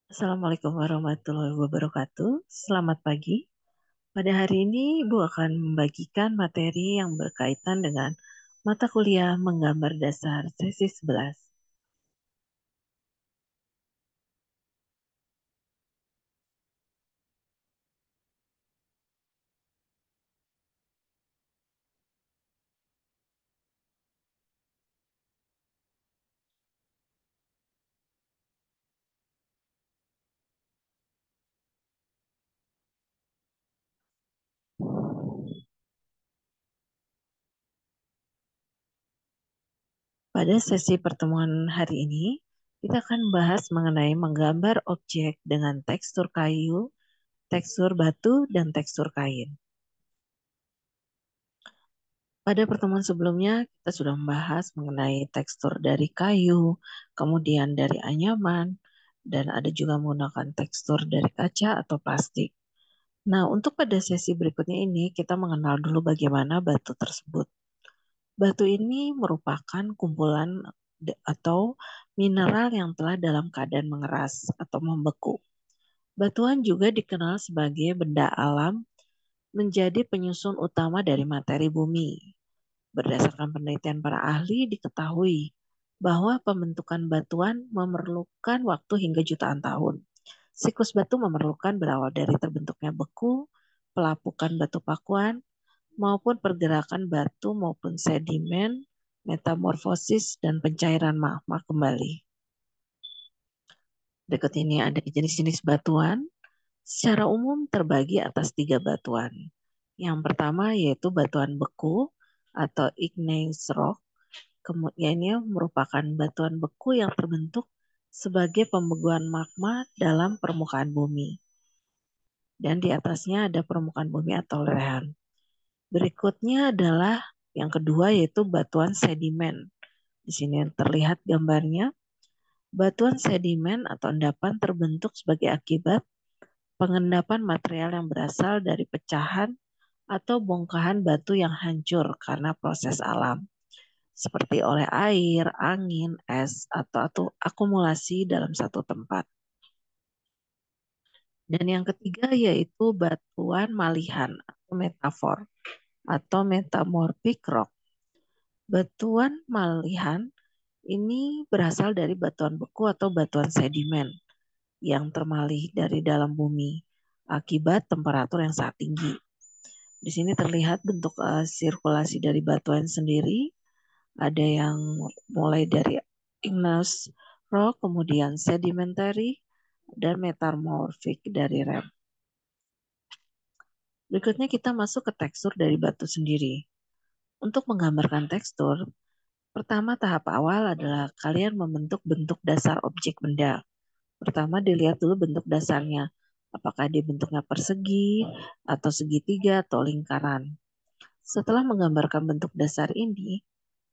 Assalamualaikum warahmatullahi wabarakatuh. Selamat pagi. Pada hari ini, Ibu akan membagikan materi yang berkaitan dengan mata kuliah menggambar dasar sesi 11. Pada sesi pertemuan hari ini, kita akan membahas mengenai menggambar objek dengan tekstur kayu, tekstur batu, dan tekstur kain. Pada pertemuan sebelumnya, kita sudah membahas mengenai tekstur dari kayu, kemudian dari anyaman, dan ada juga menggunakan tekstur dari kaca atau plastik. Nah, untuk pada sesi berikutnya ini, kita mengenal dulu bagaimana batu tersebut. Batu ini merupakan kumpulan atau mineral yang telah dalam keadaan mengeras atau membeku. Batuan juga dikenal sebagai benda alam, menjadi penyusun utama dari materi bumi. Berdasarkan penelitian para ahli, diketahui bahwa pembentukan batuan memerlukan waktu hingga jutaan tahun. Siklus batu memerlukan berawal dari terbentuknya beku, pelapukan batu pakuan, maupun pergerakan batu maupun sedimen, metamorfosis, dan pencairan magma kembali. Berikut ini ada jenis-jenis batuan. Secara umum terbagi atas 3 batuan. Yang pertama yaitu batuan beku atau igneous rock. Kemudian ini merupakan batuan beku yang terbentuk sebagai pembekuan magma dalam permukaan bumi. Dan di atasnya ada permukaan bumi atau lerehan. Berikutnya adalah yang kedua yaitu batuan sedimen. Di sini terlihat gambarnya. Batuan sedimen atau endapan terbentuk sebagai akibat pengendapan material yang berasal dari pecahan atau bongkahan batu yang hancur karena proses alam, seperti oleh air, angin, es, atau akumulasi dalam satu tempat. Dan yang ketiga yaitu batuan malihan atau metafor atau metamorphic rock. Batuan malihan ini berasal dari batuan beku atau batuan sedimen yang termalih dari dalam bumi akibat temperatur yang sangat tinggi. Di sini terlihat bentuk sirkulasi dari batuan sendiri. Ada yang mulai dari igneous rock, kemudian sedimentary, dan metamorphic dari rem. Berikutnya kita masuk ke tekstur dari batu sendiri. Untuk menggambarkan tekstur, pertama tahap awal adalah kalian membentuk bentuk dasar objek benda. Pertama dilihat dulu bentuk dasarnya. Apakah dia bentuknya persegi, atau segitiga, atau lingkaran. Setelah menggambarkan bentuk dasar ini,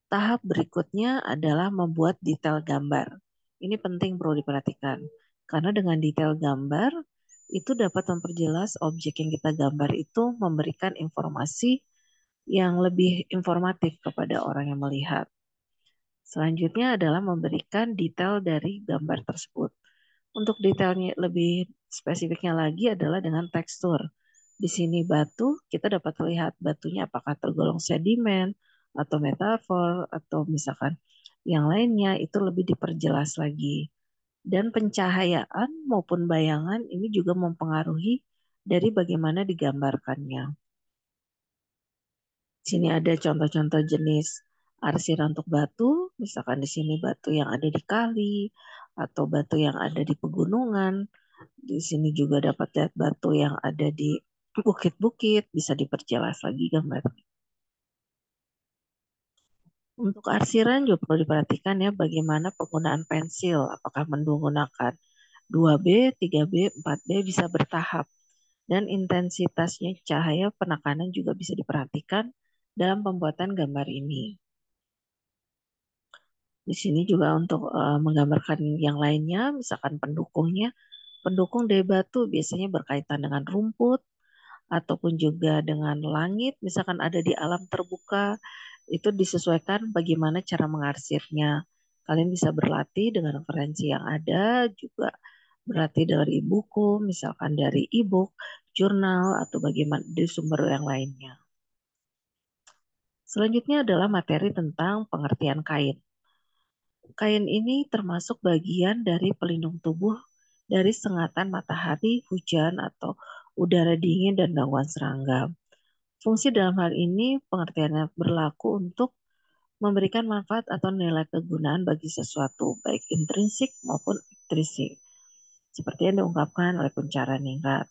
tahap berikutnya adalah membuat detail gambar. Ini penting perlu diperhatikan. Karena dengan detail gambar, itu dapat memperjelas objek yang kita gambar itu memberikan informasi yang lebih informatif kepada orang yang melihat. Selanjutnya adalah memberikan detail dari gambar tersebut. Untuk detailnya lebih spesifiknya lagi adalah dengan tekstur. Di sini batu, kita dapat lihat batunya apakah tergolong sedimen atau metafor atau misalkan yang lainnya itu lebih diperjelas lagi. Dan pencahayaan maupun bayangan ini juga mempengaruhi dari bagaimana digambarkannya. Di sini ada contoh-contoh jenis arsiran untuk batu, misalkan di sini batu yang ada di kali atau batu yang ada di pegunungan. Di sini juga dapat lihat batu yang ada di bukit-bukit, bisa diperjelas lagi gambarnya. Untuk arsiran juga perlu diperhatikan ya bagaimana penggunaan pensil, apakah menggunakan 2B, 3B, 4B bisa bertahap. Dan intensitasnya cahaya penekanan juga bisa diperhatikan dalam pembuatan gambar ini. Di sini juga untuk menggambarkan yang lainnya, misalkan pendukungnya. Pendukung dari batu biasanya berkaitan dengan rumput, ataupun juga dengan langit, misalkan ada di alam terbuka, itu disesuaikan bagaimana cara mengarsirnya. Kalian bisa berlatih dengan referensi yang ada, juga Berarti dari buku, misalkan dari e-book, jurnal, atau bagaimana dari sumber yang lainnya. Selanjutnya adalah materi tentang pengertian kain. Kain ini termasuk bagian dari pelindung tubuh dari sengatan matahari, hujan, atau udara dingin dan gangguan serangga. Fungsi dalam hal ini pengertiannya berlaku untuk memberikan manfaat atau nilai kegunaan bagi sesuatu, baik intrinsik maupun ekstrinsik, seperti yang diungkapkan oleh Kunchara Ningrat.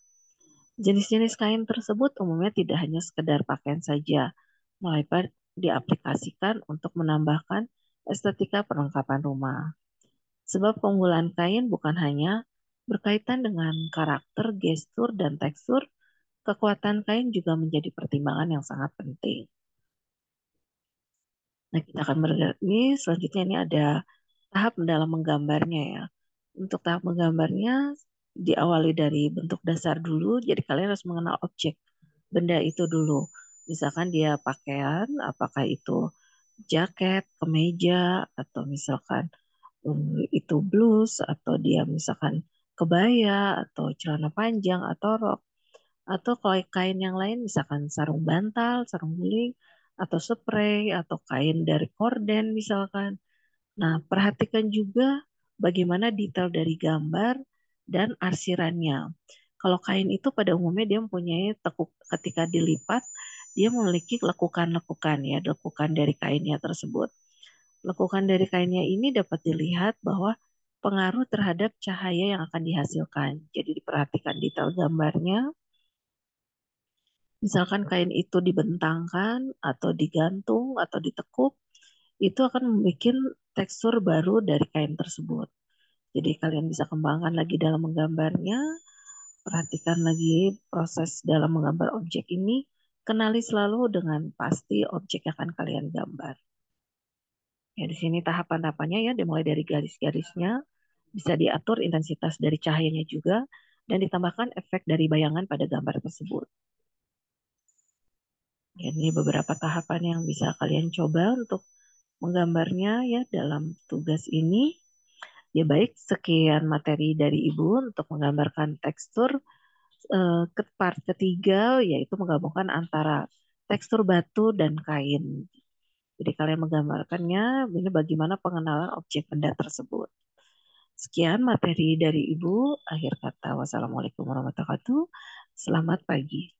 Jenis-jenis kain tersebut umumnya tidak hanya sekedar pakaian saja, melainkan diaplikasikan untuk menambahkan estetika perlengkapan rumah. Sebab keunggulan kain bukan hanya berkaitan dengan karakter, gestur, dan tekstur, kekuatan kain juga menjadi pertimbangan yang sangat penting. Nah, kita akan bergerak ini selanjutnya ini ada tahap dalam menggambarnya ya. Untuk tahap menggambarnya diawali dari bentuk dasar dulu, jadi kalian harus mengenal objek benda itu dulu. Misalkan dia pakaian, apakah itu jaket, kemeja, atau misalkan itu blus, atau dia misalkan kebaya, atau celana panjang, atau rok, atau kalau kain yang lain misalkan sarung bantal, sarung guling, atau spray, atau kain dari korden misalkan. Nah, perhatikan juga bagaimana detail dari gambar dan arsirannya. Kalau kain itu pada umumnya dia mempunyai tekuk ketika dilipat, dia memiliki lekukan-lekukan ya, lekukan dari kainnya tersebut. Lekukan dari kainnya ini dapat dilihat bahwa pengaruh terhadap cahaya yang akan dihasilkan. Jadi diperhatikan detail gambarnya. Misalkan kain itu dibentangkan atau digantung atau ditekuk, itu akan membuat tekstur baru dari kain tersebut. Jadi kalian bisa kembangkan lagi dalam menggambarnya, perhatikan lagi proses dalam menggambar objek ini, kenali selalu dengan pasti objek yang akan kalian gambar. Ya, di sini tahapan-tahapannya ya, dimulai dari garis-garisnya, bisa diatur intensitas dari cahayanya juga, dan ditambahkan efek dari bayangan pada gambar tersebut. Ya, ini beberapa tahapan yang bisa kalian coba untuk menggambarnya ya dalam tugas ini. Ya baik, sekian materi dari Ibu untuk menggambarkan tekstur. Ke part ketiga yaitu menggabungkan antara tekstur batu dan kain. Jadi kalian menggambarkannya, ini bagaimana pengenalan objek benda tersebut. Sekian materi dari Ibu. Akhir kata, wassalamualaikum warahmatullahi wabarakatuh. Selamat pagi.